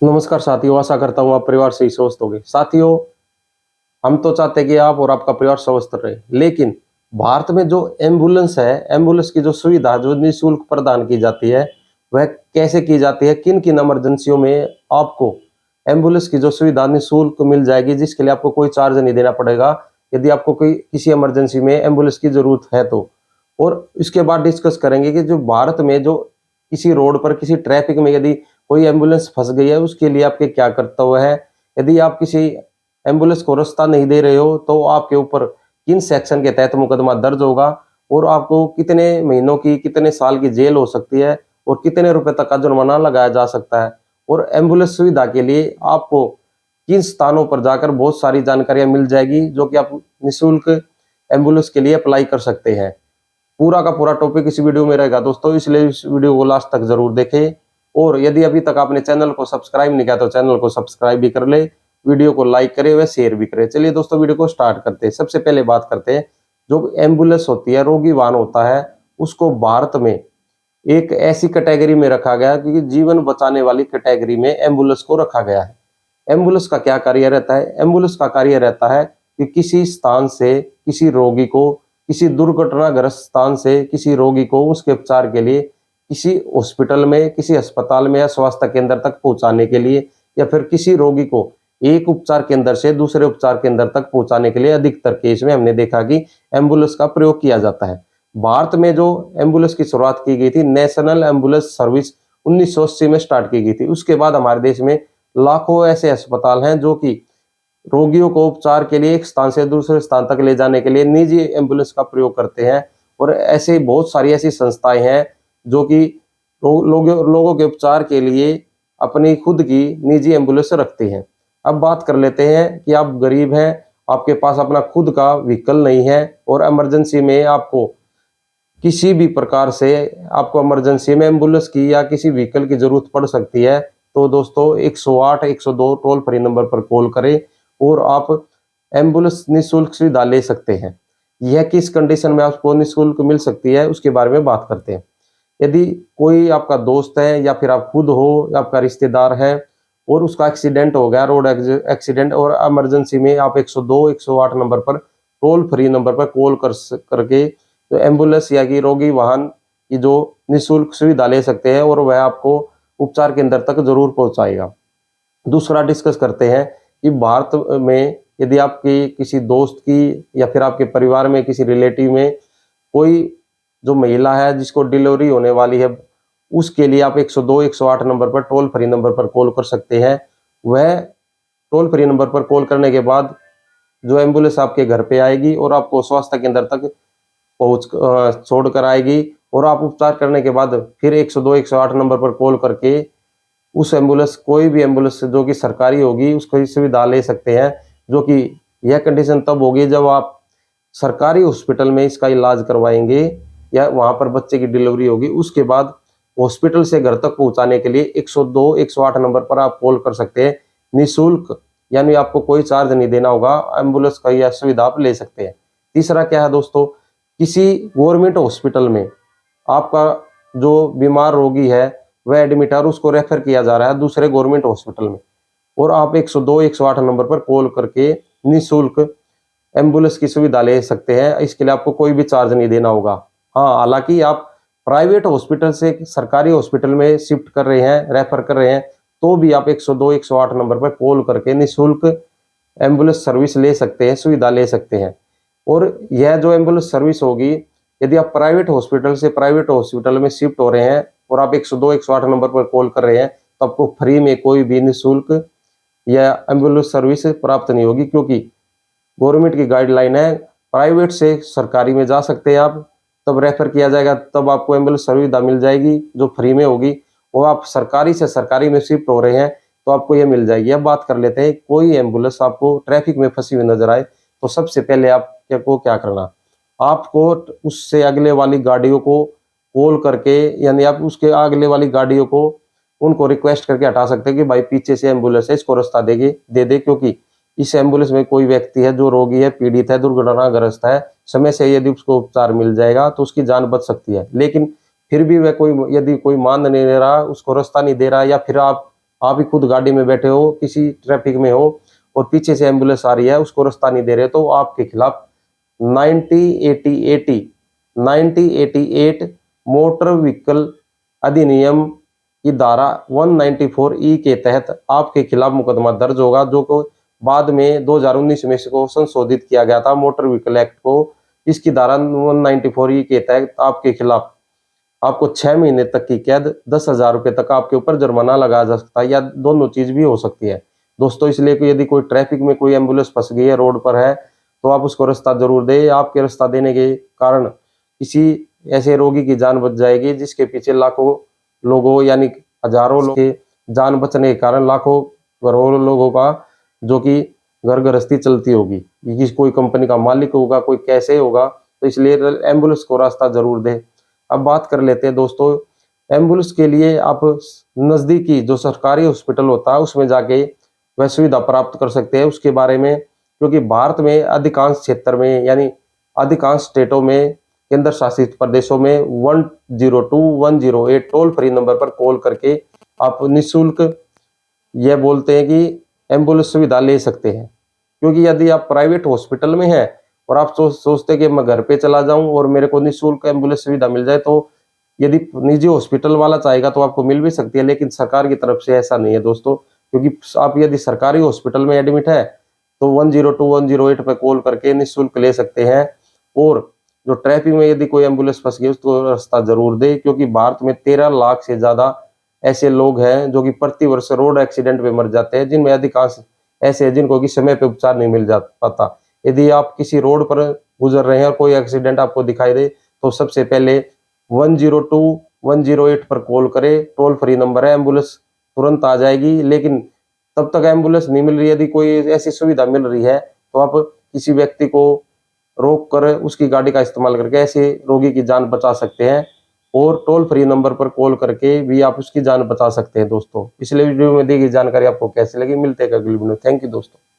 नमस्कार साथियों, आशा करता हूँ आप परिवार से ही स्वस्थ होंगे। साथियों, हम तो चाहते हैं कि आप और आपका परिवार स्वस्थ रहे, लेकिन भारत में जो एम्बुलेंस है, एम्बुलेंस की जो सुविधा जो निःशुल्क प्रदान की जाती है, वह कैसे की जाती है? किन किन इमरजेंसियों में आपको एम्बुलेंस की जो सुविधा निःशुल्क मिल जाएगी, जिसके लिए आपको कोई चार्ज नहीं देना पड़ेगा यदि आपको कोई किसी इमरजेंसी में एम्बुलेंस की जरूरत है तो। और इसके बाद डिस्कस करेंगे कि जो भारत में जो किसी रोड पर किसी ट्रैफिक में यदि कोई एम्बुलेंस फंस गई है, उसके लिए आपके क्या कर्तव्य है? यदि आप किसी एम्बुलेंस को रास्ता नहीं दे रहे हो तो आपके ऊपर किन सेक्शन के तहत मुकदमा दर्ज होगा और आपको कितने महीनों की, कितने साल की जेल हो सकती है और कितने रुपए तक का जुर्माना लगाया जा सकता है। और एम्बुलेंस सुविधा के लिए आपको किन स्थानों पर जाकर बहुत सारी जानकारियां मिल जाएगी, जो कि आप निःशुल्क एम्बुलेंस के लिए अप्लाई कर सकते हैं। पूरा का पूरा टॉपिक इस वीडियो में रहेगा दोस्तों, इसलिए इस वीडियो को लास्ट तक जरूर देखें। और यदि अभी तक आपने चैनल को सब्सक्राइब नहीं किया तो चैनल को सब्सक्राइब भी कर ले, वीडियो को लाइक करें व शेयर भी करें। चलिए दोस्तों, वीडियो को स्टार्ट करते हैं। सबसे पहले बात करते हैं, जो एम्बुलेंस होती है, रोगी वाहन होता है, उसको भारत में एक ऐसी कैटेगरी में रखा गया क्योंकि जीवन बचाने वाली कैटेगरी में एम्बुलेंस को रखा गया है। एम्बुलेंस का क्या कार्य रहता है? एम्बुलेंस का कार्य रहता है कि किसी स्थान से किसी रोगी को, किसी दुर्घटनाग्रस्त स्थान से किसी रोगी को उसके उपचार के लिए किसी हॉस्पिटल में, किसी अस्पताल में या स्वास्थ्य केंद्र तक पहुंचाने के लिए, या फिर किसी रोगी को एक उपचार केंद्र से दूसरे उपचार केंद्र तक पहुंचाने के लिए अधिकतर केस में हमने देखा कि एम्बुलेंस का प्रयोग किया जाता है। भारत में जो एम्बुलेंस की शुरुआत की गई थी, नेशनल एम्बुलेंस सर्विस 1980 में स्टार्ट की गई थी। उसके बाद हमारे देश में लाखों ऐसे अस्पताल हैं जो कि रोगियों को उपचार के लिए एक स्थान से दूसरे स्थान तक ले जाने के लिए निजी एम्बुलेंस का प्रयोग करते हैं। और ऐसे बहुत सारी ऐसी संस्थाएं हैं जो कि लोगों के उपचार के लिए अपनी खुद की निजी एम्बुलेंस रखते हैं। अब बात कर लेते हैं कि आप गरीब हैं, आपके पास अपना खुद का व्हीकल नहीं है और इमरजेंसी में आपको किसी भी प्रकार से आपको इमरजेंसी में एम्बुलेंस की या किसी व्हीकल की जरूरत पड़ सकती है, तो दोस्तों 108 102 टोल फ्री नंबर पर कॉल करें और आप एम्बुलेंस निःशुल्क सुविधा ले सकते हैं। यह किस कंडीशन में आपको निःशुल्क मिल सकती है, उसके बारे में बात करते हैं। यदि कोई आपका दोस्त है या फिर आप खुद हो या आपका रिश्तेदार है और उसका एक्सीडेंट हो गया, रोड एक्सीडेंट, और इमरजेंसी में आप 102 108 नंबर पर टोल फ्री नंबर पर कॉल करके तो एम्बुलेंस या कि रोगी वाहन की जो निःशुल्क सुविधा ले सकते हैं और वह आपको उपचार केंद्र तक जरूर पहुंचाएगा। दूसरा डिस्कस करते हैं कि भारत में यदि आपकी किसी दोस्त की या फिर आपके परिवार में किसी रिलेटिव में कोई जो महिला है जिसको डिलीवरी होने वाली है, उसके लिए आप 102 108 नंबर पर टोल फ्री नंबर पर कॉल कर सकते हैं। वह टोल फ्री नंबर पर कॉल करने के बाद जो एम्बुलेंस आपके घर पे आएगी और आपको स्वास्थ्य केंद्र तक छोड़ कर आएगी और आप उपचार करने के बाद फिर 102 108 नंबर पर कॉल करके उस एम्बुलेंस, कोई भी एम्बुलेंस जो कि सरकारी होगी, उसको सुविधा ले सकते हैं। जो कि यह कंडीशन तब होगी जब आप सरकारी हॉस्पिटल में इसका इलाज करवाएंगे या वहां पर बच्चे की डिलीवरी होगी। उसके बाद हॉस्पिटल से घर तक पहुंचाने के लिए 102 108 नंबर पर आप कॉल कर सकते हैं निःशुल्क, यानी आपको कोई चार्ज नहीं देना होगा। एम्बुलेंस का यह सुविधा आप ले सकते हैं। तीसरा क्या है दोस्तों, किसी गवर्नमेंट हॉस्पिटल में आपका जो बीमार रोगी है वह एडमिट है और उसको रेफर किया जा रहा है दूसरे गवर्नमेंट हॉस्पिटल में, और आप 102 108 नंबर पर कॉल करके निःशुल्क एम्बुलेंस की सुविधा ले सकते हैं। इसके लिए आपको कोई भी चार्ज नहीं देना होगा। हाँ, हालांकि आप प्राइवेट हॉस्पिटल से सरकारी हॉस्पिटल में शिफ्ट कर रहे हैं, रेफर कर रहे हैं, तो भी आप 102 108 नंबर पर कॉल करके निःशुल्क एम्बुलेंस सर्विस ले सकते हैं, सुविधा ले सकते हैं। और यह जो एम्बुलेंस सर्विस होगी, यदि आप प्राइवेट हॉस्पिटल से प्राइवेट हॉस्पिटल में शिफ्ट हो रहे हैं और आप 102 108 नंबर पर कॉल कर रहे हैं, तो आपको फ्री में कोई भी निःशुल्क या एम्बुलेंस सर्विस प्राप्त नहीं होगी, क्योंकि गवर्नमेंट की गाइडलाइन है प्राइवेट से सरकारी में जा सकते हैं आप, तब रेफर किया जाएगा, तब आपको एम्बुलेंस सुविधा मिल जाएगी जो फ्री में होगी। और आप सरकारी से सरकारी में शिफ्ट हो रहे हैं तो आपको ये मिल जाएगी। अब बात कर लेते हैं, कोई एम्बुलेंस आपको ट्रैफिक में फंसी हुई नजर आए तो सबसे पहले आपको क्या करना, आपको उससे अगले वाली गाड़ियों को कॉल करके, यानी आप उसके अगले वाली गाड़ियों को उनको रिक्वेस्ट करके हटा सकते हैं कि भाई पीछे से एम्बुलेंस है, इसको रास्ता दे दे, क्योंकि इस एम्बुलेंस में कोई व्यक्ति है जो रोगी है, पीड़ित है, दुर्घटनाग्रस्त है, समय से यदि उसको उपचार मिल जाएगा तो उसकी जान बच सकती है। लेकिन फिर भी वह यदि कोई मान नहीं ले रहा, उसको रास्ता नहीं दे रहा, या फिर आप आप ही खुद गाड़ी में बैठे हो, किसी ट्रैफिक में हो और पीछे से एम्बुलेंस आ रही है, उसको रास्ता नहीं दे रहे, तो आपके खिलाफ 9088 मोटर व्हीकल अधिनियम की धारा 194 के तहत आपके खिलाफ मुकदमा दर्ज होगा, जो को बाद में 2019 में इसको संशोधित किया गया था मोटर व्हीकल एक्ट को। इसकी धारा 194 के तहत आपके खिलाफ आपको 6 महीने तक की कैद, 10,000 रुपये तक आपके ऊपर जुर्माना लगाया जा सकता है, या दोनों चीज भी हो सकती है दोस्तों। इसलिए कि यदि कोई ट्रैफिक में कोई एम्बुलेंस फंस गई है, रोड पर है, तो आप उसको रास्ता जरूर दे। आपके रास्ता देने के कारण किसी ऐसे रोगी की जान बच जाएगी जिसके पीछे लाखों लोगों यानी हजारों लोग के जान बचने के कारण लाखों करोड़ों लोगों का जो कि घर गृहस्थी चलती होगी। ये कोई कंपनी का मालिक होगा, कोई कैसे होगा, तो इसलिए एम्बुलेंस को रास्ता जरूर दे। अब बात कर लेते हैं दोस्तों, एम्बुलेंस के लिए आप नजदीकी जो सरकारी हॉस्पिटल होता है उसमें जाके वह सुविधा प्राप्त कर सकते हैं उसके बारे में, क्योंकि भारत में अधिकांश क्षेत्र में यानी अधिकांश स्टेटों में, केंद्र शासित प्रदेशों में 102-108 टोल फ्री नंबर पर कॉल करके आप निःशुल्क यह बोलते हैं कि एम्बुलेंस सुविधा ले सकते हैं। क्योंकि यदि आप प्राइवेट हॉस्पिटल में हैं और आप सोचते कि मैं घर पे चला जाऊं और मेरे को निःशुल्क एम्बुलेंस सुविधा मिल जाए, तो यदि निजी हॉस्पिटल वाला चाहेगा तो आपको मिल भी सकती है, लेकिन सरकार की तरफ से ऐसा नहीं है दोस्तों। क्योंकि आप यदि सरकारी हॉस्पिटल में एडमिट है तो 102-108 पे कॉल करके निःशुल्क ले सकते हैं। और जो ट्रैफिक में यदि कोई एम्बुलेंस फंस गई उसको रास्ता जरूर दे, क्योंकि भारत में 13 लाख से ज्यादा ऐसे लोग हैं जो कि प्रति वर्ष रोड एक्सीडेंट में मर जाते हैं, जिनमें अधिकांश ऐसे हैं जिनको कि समय पे उपचार नहीं मिल पाता। यदि आप किसी रोड पर गुजर रहे हैं और कोई एक्सीडेंट आपको दिखाई दे तो सबसे पहले 102-108 पर कॉल करें, टोल फ्री नंबर है, एम्बुलेंस तुरंत आ जाएगी। लेकिन तब तक एम्बुलेंस नहीं मिल रही, यदि कोई ऐसी सुविधा मिल रही है तो आप किसी व्यक्ति को रोक कर उसकी गाड़ी का इस्तेमाल करके ऐसे रोगी की जान बचा सकते हैं, और टोल फ्री नंबर पर कॉल करके भी आप उसकी जान बचा सकते हैं दोस्तों। पिछले वीडियो में दी गई जानकारी आपको कैसी लगी, मिलते हैं अगली वीडियो में। थैंक यू दोस्तों।